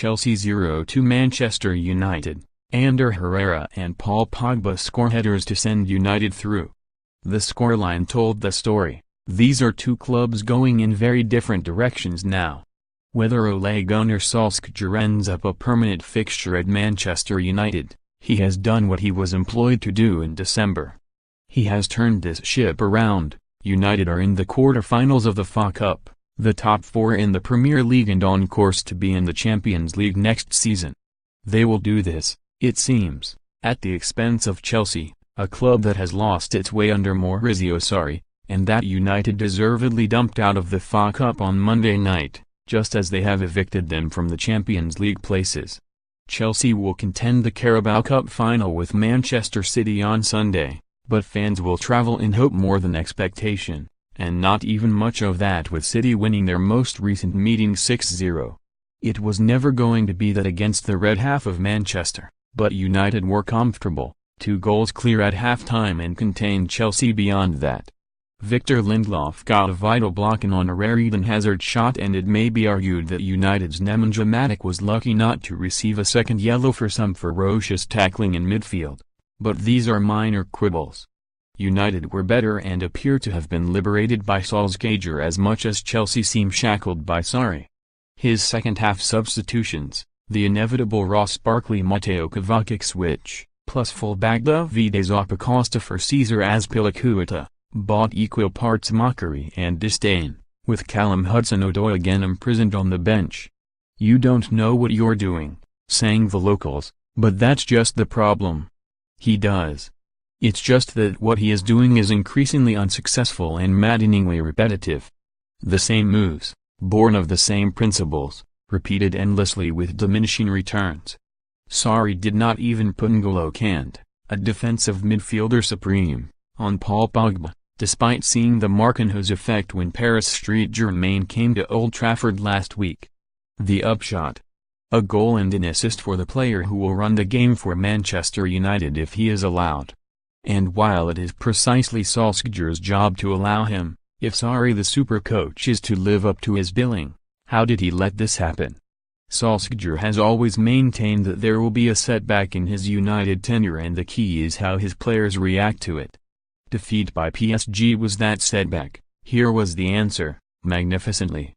Chelsea 0-2 Manchester United. Ander Herrera and Paul Pogba score headers to send United through. The scoreline told the story. These are two clubs going in very different directions now. Whether Ole Gunnar Solskjaer ends up a permanent fixture at Manchester United, he has done what he was employed to do in December. He has turned this ship around. United are in the quarter-finals of the FA Cup, the top four in the Premier League and on course to be in the Champions League next season. They will do this, it seems, at the expense of Chelsea, a club that has lost its way under Maurizio Sarri, and that United deservedly dumped out of the FA Cup on Monday night, just as they have evicted them from the Champions League places. Chelsea will contend the Carabao Cup final with Manchester City on Sunday, but fans will travel in hope more than expectation, and not even much of that with City winning their most recent meeting 6-0. It was never going to be that against the red half of Manchester, but United were comfortable, 2 goals clear at halftime and contained Chelsea beyond that. Victor Lindelof got a vital block in on a rare Eden Hazard shot, and it may be argued that United's Nemanja Matic was lucky not to receive a second yellow for some ferocious tackling in midfield. But these are minor quibbles. United were better and appear to have been liberated by Solskjaer as much as Chelsea seem shackled by Sarri. His second-half substitutions, the inevitable Ross Barkley-Mateo Kovacic switch, plus fullback Davide Zappacosta for Cesar Azpilicueta, bought equal parts mockery and disdain, with Callum Hudson-Odoi again imprisoned on the bench. "You don't know what you're doing," sang the locals, but that's just the problem. He does. It's just that what he is doing is increasingly unsuccessful and maddeningly repetitive. The same moves, born of the same principles, repeated endlessly with diminishing returns. Sarri did not even put N'Golo Kante, a defensive midfielder supreme, on Paul Pogba, despite seeing the Marquinhos effect when Paris Saint-Germain came to Old Trafford last week. The upshot: a goal and an assist for the player who will run the game for Manchester United if he is allowed. And while it is precisely Solskjaer's job to allow him, if Sarri the super coach is to live up to his billing, how did he let this happen? Solskjaer has always maintained that there will be a setback in his United tenure, and the key is how his players react to it. Defeat by PSG was that setback. Here was the answer, magnificently.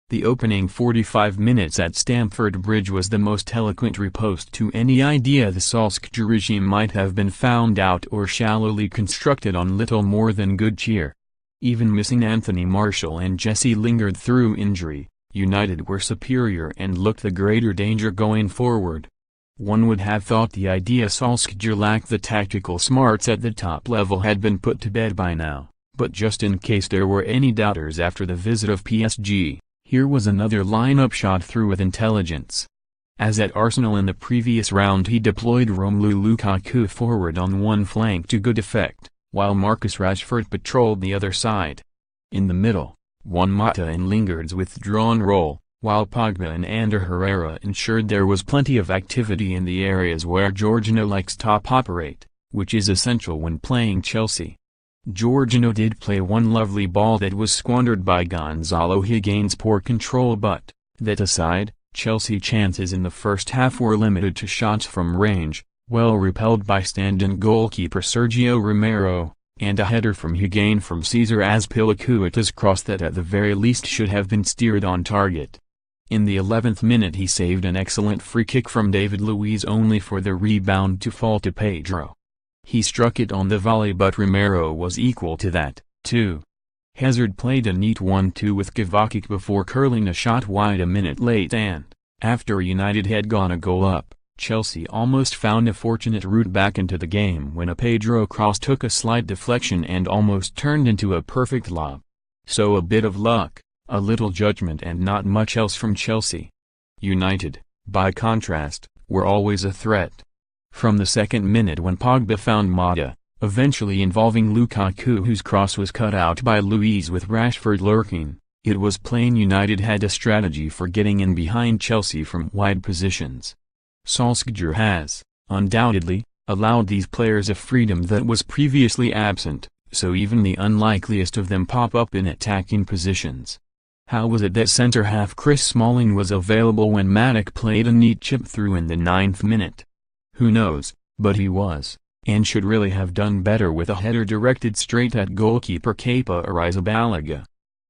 The opening 45 minutes at Stamford Bridge was the most eloquent riposte to any idea the Solskjaer regime might have been found out or shallowly constructed on little more than good cheer. Even missing Anthony Martial and Jesse Lingard through injury, United were superior and looked the greater danger going forward. One would have thought the idea Solskjaer lacked the tactical smarts at the top level had been put to bed by now, but just in case there were any doubters after the visit of PSG, here was another lineup shot through with intelligence. As at Arsenal in the previous round, he deployed Romelu Lukaku forward on one flank to good effect, while Marcus Rashford patrolled the other side. In the middle, Juan Mata in Lingard's withdrawn role, while Pogba and Ander Herrera ensured there was plenty of activity in the areas where Jorginho likes to operate, which is essential when playing Chelsea. Jorginho did play one lovely ball that was squandered by Gonzalo Higuain's poor control, but, that aside, Chelsea chances in the first half were limited to shots from range, well repelled by stand-in goalkeeper Sergio Romero, and a header from Higuain from Cesar Azpilicueta's cross that at the very least should have been steered on target. In the 11th minute he saved an excellent free kick from David Luiz, only for the rebound to fall to Pedro. He struck it on the volley, but Romero was equal to that, too. Hazard played a neat 1-2 with Kovacic before curling a shot wide a minute late, and, after United had gone a goal up, Chelsea almost found a fortunate route back into the game when a Pedro cross took a slight deflection and almost turned into a perfect lob. So a bit of luck, a little judgment, and not much else from Chelsea. United, by contrast, were always a threat. From the second minute when Pogba found Mata, eventually involving Lukaku whose cross was cut out by Luiz with Rashford lurking, it was plain United had a strategy for getting in behind Chelsea from wide positions. Solskjaer has, undoubtedly, allowed these players a freedom that was previously absent, so even the unlikeliest of them pop up in attacking positions. How was it that centre-half Chris Smalling was available when Matic played a neat chip through in the 9th minute? Who knows, but he was, and should really have done better with a header directed straight at goalkeeper Kepa Arrizabalaga.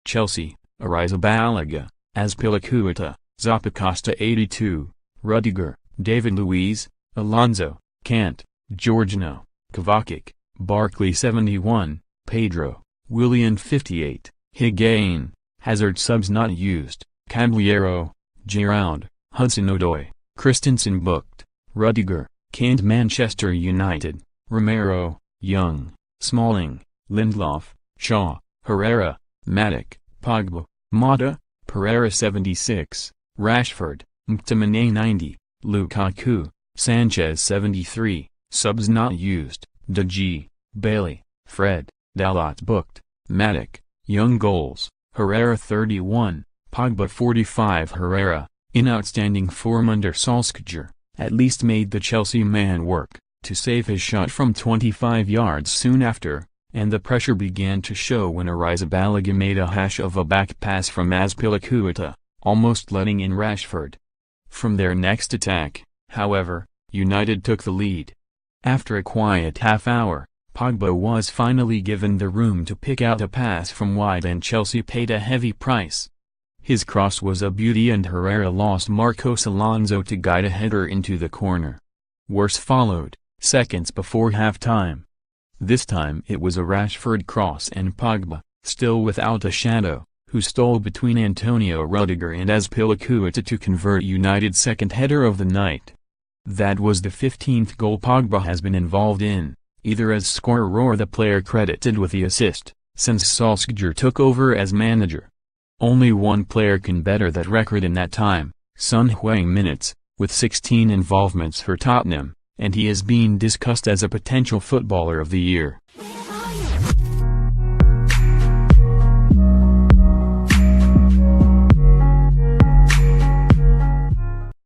Chelsea, Arrizabalaga, Azpilicueta, Zappacosta 82, Rudiger, David Luiz, Alonso, Kant, Jorginho, Kovacic, Barkley 71, Pedro, Willian 58, Higuain, Hazard subs not used, Caballero, Giroud, Hudson-Odoi, Christensen booked, Rudiger, Kant Manchester United, Romero, Young, Smalling, Lindelof, Shaw, Herrera, Matic, Pogba, Mata, Pereira 76, Rashford, McTominay 90, Lukaku, Sanchez 73, subs not used, De Gea, Bailey, Fred, Dalot booked, Matic, Young goals, Herrera 31, Pogba 45. Herrera, in outstanding form under Solskjaer, at least made the Chelsea man work to save his shot from 25 yards soon after, and the pressure began to show when Arrizabalaga made a hash of a back pass from Azpilicueta, almost letting in Rashford. From their next attack, however, United took the lead. After a quiet half-hour, Pogba was finally given the room to pick out a pass from wide and Chelsea paid a heavy price. His cross was a beauty and Herrera lost Marcos Alonso to guide a header into the corner. Worse followed, seconds before half-time. This time it was a Rashford cross and Pogba, still without a shadow, who stole between Antonio Rudiger and Azpilicueta to convert United's second header of the night. That was the 15th goal Pogba has been involved in, either as scorer or the player credited with the assist, since Solskjaer took over as manager. Only one player can better that record in that time, Son Heung-min, with 16 involvements for Tottenham, and he is being discussed as a potential footballer of the year.